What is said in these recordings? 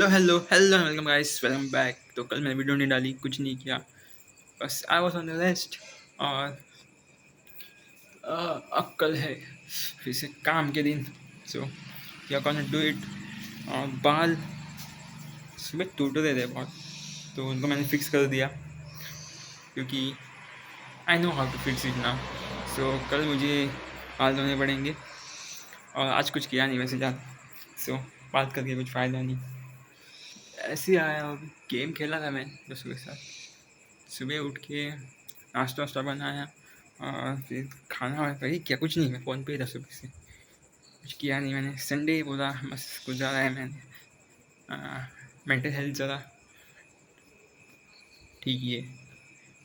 Hello hello welcome guys, welcome back. तो कल मैंने वीडियो नहीं डाली, कुछ नहीं किया, बस I was on the rest. और अब कल है फिर से काम के दिन। So we are gonna do it. और बाल सुबह टूट रहे थे बहुत, तो उनको मैंने फिक्स कर दिया क्योंकि I know how to fix it now. So कल मुझे बाल धोने पड़ेंगे। और आज कुछ किया नहीं वैसे ज़्यादा, सो बात करके कुछ फ़ायदा नहीं। ऐसे ही आया, और गेम खेला था मैं दोस्तों के साथ। सुबह उठ के नाश्ता वाश्ता बनाया और फिर खाना वही क्या, कुछ नहीं, मैं फ़ोन पे ही था सुबह से, कुछ किया नहीं मैंने। संडे पूरा मस्त गुजारा है मैंने। मेंटल हेल्थ ज़रा ठीक ही है,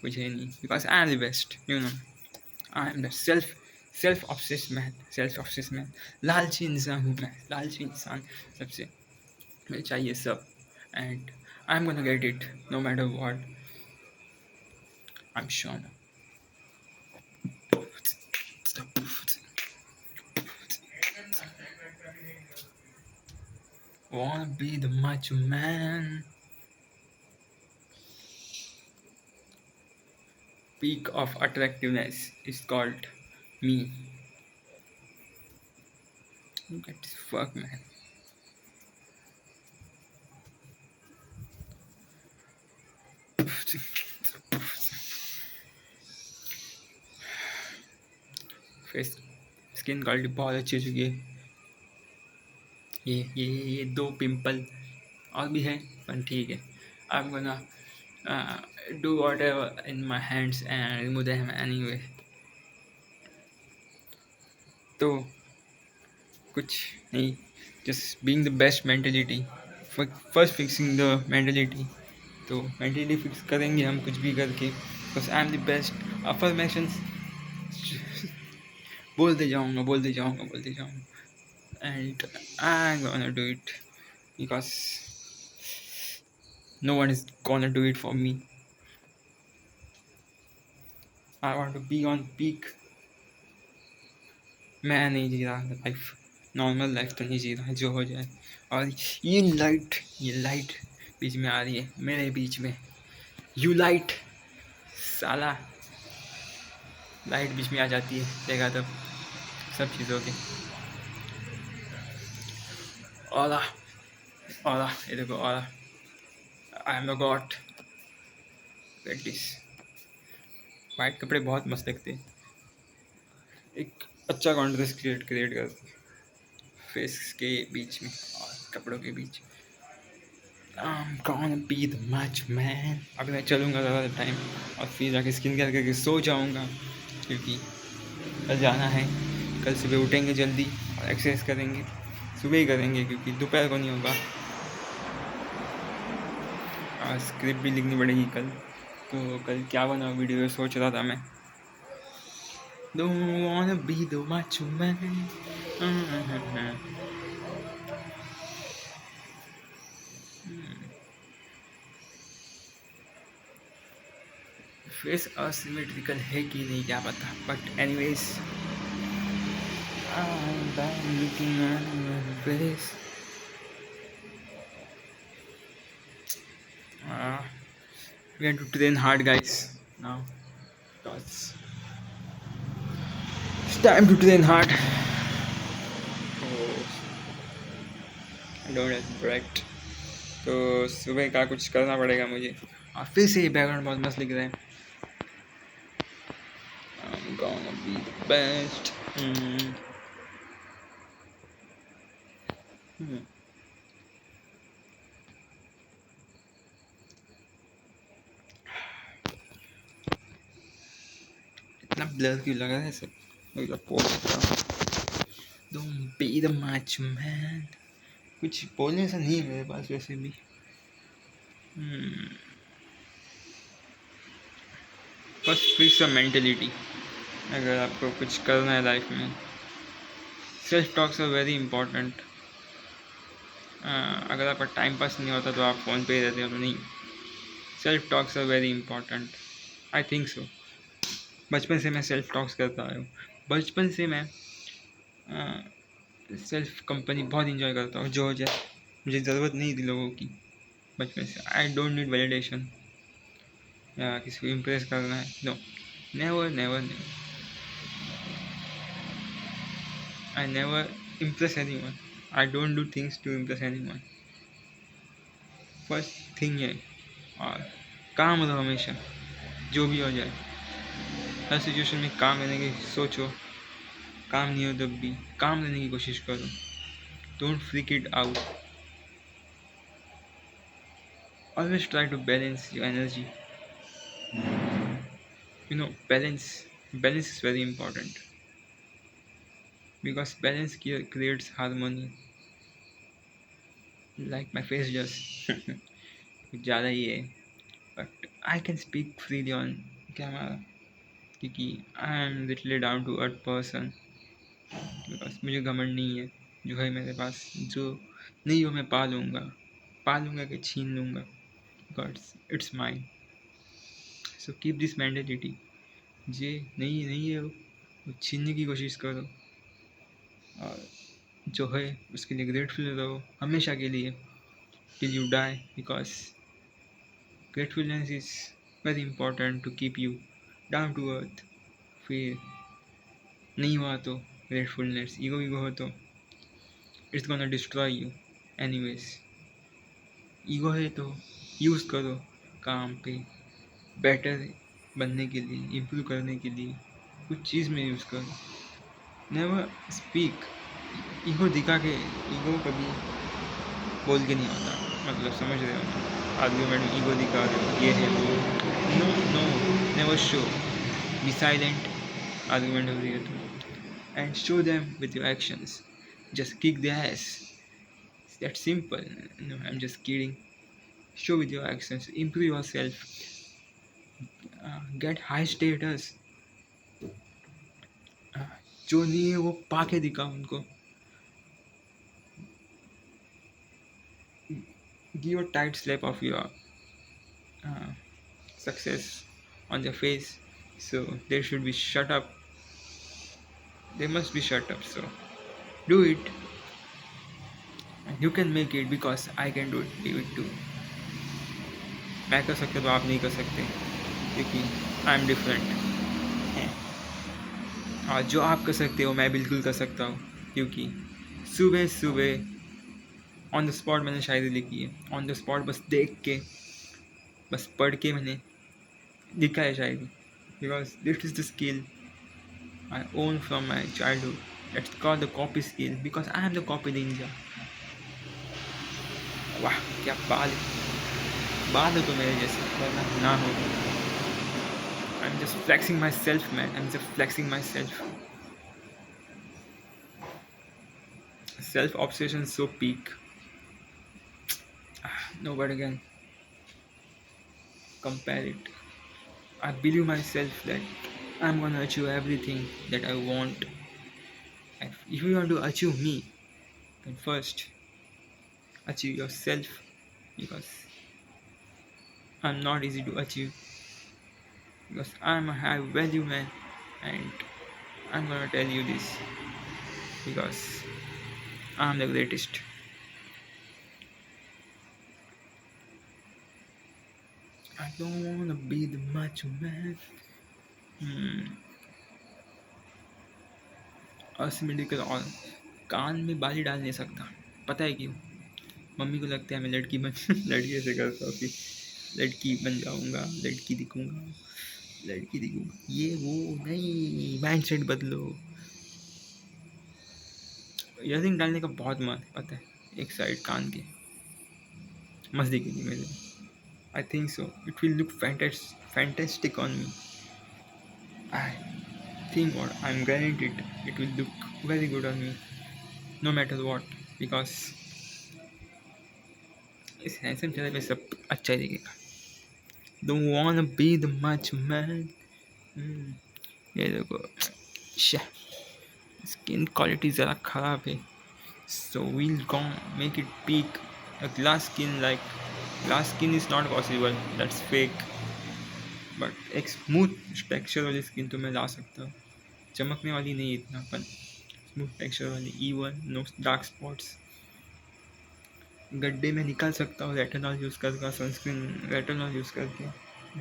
कुछ है नहीं, because I am the best, you know. I am the self obsess man. लालची इंसान हूँ मैं, लालची इंसान सबसे। मुझे चाहिए सब, and I am gonna get it no matter what, I am sure. Wanna be the macho man. Peak of attractiveness is called me. Look at this fuck, man. Face skin quality बहुत अच्छी हो चुकी है। ये दो pimple और भी है, पर ठीक है। I'm gonna do whatever in my hands and remove them anyway. तो कुछ नहीं, just being the best mentality. First fixing the mentality. तो मेंटली फिक्स करेंगे हम कुछ भी करके, बस I am the best. Affirmations बोलते जाऊँगा and I am gonna do it because no one is gonna do it for me. I want to be on peak. मैं नहीं जी रहा लाइफ, नॉर्मल लाइफ तो नहीं जी रहा, जो हो जाए। और ये लाइट बीच में आ रही है, मेरे बीच में। यू लाइट साला, लाइट बीच में आ जाती है, देखा तब सब चीज़ों के। ओला ओला, ये देखो ओला, I am the god. Get this. White कपड़े बहुत मस्त लगते हैं, एक अच्छा कॉन्ट्रास्ट क्रिएट करते हैं फेस के बीच में और कपड़ों के बीच। I'm gonna be the macho man। अभी मैं चलूँगा ज़्यादा टाइम और फिर जाके स्किन केयर करके सो जाऊँगा, क्योंकि कल जाना है। कल सुबह उठेंगे जल्दी और एक्सरसाइज करेंगे, सुबह ही करेंगे क्योंकि दोपहर को नहीं होगा। और स्क्रिप्ट भी लिखनी पड़ेगी कल, तो कल क्या बनाऊँ वीडियो सोच रहा था मैं। Don't wanna be the macho man। Face asymmetrical है कि नहीं क्या पता, but anyways I'm looking at your face। We have to train hard, guys, now, because it's time to train hard। Oh, I don't have break। तो सुबह का कुछ करना पड़ेगा मुझे। और फिर से ये बैकग्राउंड बहुत मस्त लिख रहा है। I'm gonna be the best। इतना ब्लर क्यों लगा है सब, Don't be the macho man। कुछ बोलने सा नहीं है मेरे पास वैसे भी। First fix a mentality. अगर आपको कुछ करना है लाइफ में, self talks are very important. अगर आपका टाइम पास नहीं होता तो आप फ़ोन पे ही रहते हो, तो नहीं। Self talks are very important, I think so. बचपन से मैं सेल्फ टॉक्स करता आया हूँ। बचपन से मैं सेल्फ कंपनी बहुत इंजॉय करता हूँ, जो हो जाए। मुझे ज़रूरत नहीं थी लोगों की बचपन से। आई डोंट नीड वैलिडेशन या किसी को इम्प्रेस करना है, no, never never never. I never impress anyone. I don't do things to impress anyone. First thing है, और काम रहो हमेशा, जो भी हो जाए। हर सिचुएशन में काम रहने की सोचो, काम नहीं हो तब भी काम रहने की कोशिश करो। Don't freak it out. Always try to balance your energy. Balance is very important because balance creates harmony, like my face just कुछ ज़्यादा ही है, but I can speak freely on camera क्योंकि I am littly down to earth person. Because मुझे घमंड नहीं है, जो है मेरे पास, जो नहीं हो मैं पा लूँगा कि छीन लूँगा, because it's mine. So keep this mentality, जे नहीं है वो छीनने की कोशिश करो, और जो है उसके लिए ग्रेटफुल रहो हमेशा के लिए, till you die, because gratefulness is very important to keep you down to earth। फिर नहीं हुआ तो ग्रेटफुलनेस, ईगो हो तो it's gonna destroy you anyways. Ego है तो यूज़ करो काम पे, बेटर बनने के लिए, इम्प्रूव करने के लिए, कुछ चीज़ में यूज़ करो। नेवर स्पीक ईगो दिखा के, ईगो कभी बोल के नहीं आता, मतलब समझ रहे हो, आर्ग्यूमेंट में ईगो दिखा रहे हो, ये है वो, no no, never show, be silent argument हो रही है तो, and show them with your actions, just kick the ass, that simple. No, I am just kidding. Show with your actions, improve yourself, get high status। जो नहीं है वो पाके दिखाओ उनको, give a tight slap of your success on their face, so they should be shut up, they must be shut up, so do it, and you can make it because I can do it too। मैं कर सकता तो आप नहीं कर सकते, क्योंकि I am different. और जो आप कर सकते हो मैं बिल्कुल कर सकता हूँ, क्योंकि सुबह सुबह ऑन द स्पॉट मैंने शायरी लिखी है, ऑन द स्पॉट बस देख के, बस पढ़ के मैंने लिखा है शायरी, because this is the skill I own from my childhood. That's called the copy skill because I am the copy ninja। वाह क्या बाल है तो मेरे जैसे, वरना ना हो। I'm just flexing myself, man। I'm just flexing myself। Self obsession so peak, nobody can compare it। I believe myself that I'm gonna achieve everything that I want। If you want to achieve me, then first achieve yourself, because I'm not easy to achieve, because I'm a high value man, and I'm gonna tell you this because I'm the greatest। I don't wanna be the macho man। असमेडिकल ऑन, कान में बाली डाल नहीं सकता, पता है क्यों? मम्मी को लगता है मैं लड़की बन लड़की ऐसे करता हूँ कि लड़की बन जाऊँगा, लड़की दिखूँगा, ये वो नहीं, माइंडसेट बदलो। ईयरिंग डालने का बहुत मन है, पता है, एक साइड कान के, मस्त दिखेगी मेरे। आई think so, it will look fantastic on me. I think what I'm guaranteed it will look very good on me no matter what, because इस हैंडसम चेहरे पे सब अच्छा ही दिखेगा। Don't wanna be the macho man। ये देखो, skin quality ज़रा ख़राब है, so we'll gonna make it peak a glass skin is not possible, that's fake, but एक स्मूथ टेक्सचर वाली स्किन तो मैं ला सकता हूँ, चमकने वाली नहीं इतना, पर स्मूथ टेक्सचर वाली, इवन नो डार्क स्पॉट्स, गड्ढे में निकाल सकता हूँ रेटिनॉल यूज़ करके, सनस्क्रीन रेटिनॉल यूज़ करके,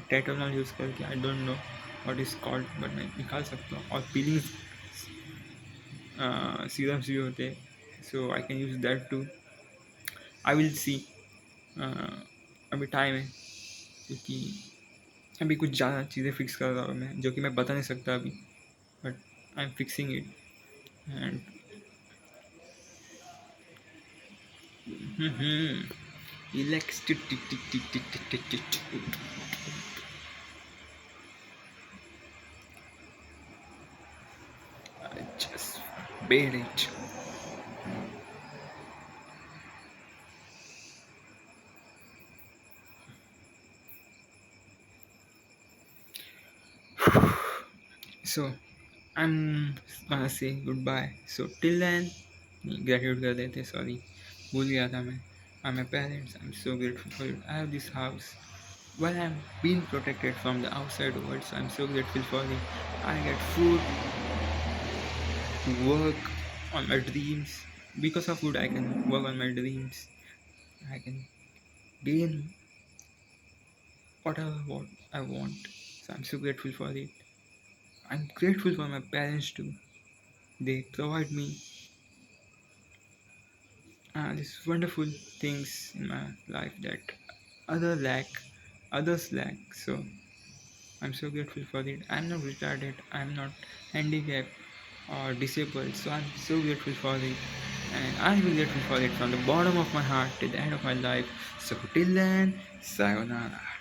टेटोनॉल यूज़ करके, I don't know what is called, but मैं निकाल सकता हूँ। और पीलिंग सीरम्स भी होते हैं, so I can use that too. I will see, अभी टाइम है, क्योंकि अभी कुछ ज़्यादा चीज़ें फिक्स कर रहा हूँ मैं, जो कि मैं बता नहीं सकता अभी, but I am fixing it. And electric just bear it. So I'm gonna say goodbye. So till then, gratitude कर देते, sorry, भूल गया था मैं. I'm my parents, I'm so grateful for it. I have this house. While I'm being protected from the outside world, so I'm so grateful for it. I get food to work on my dreams. Because of food, I can work on my dreams. I can gain whatever what I want. So I'm so grateful for it. I'm grateful for my parents too. They provide me these wonderful things in my life that others lack. So I'm so grateful for it. I'm not retarded. I'm not handicapped or disabled. So I'm so grateful for it, and I'll be grateful for it from the bottom of my heart till the end of my life. So till then, sayonara.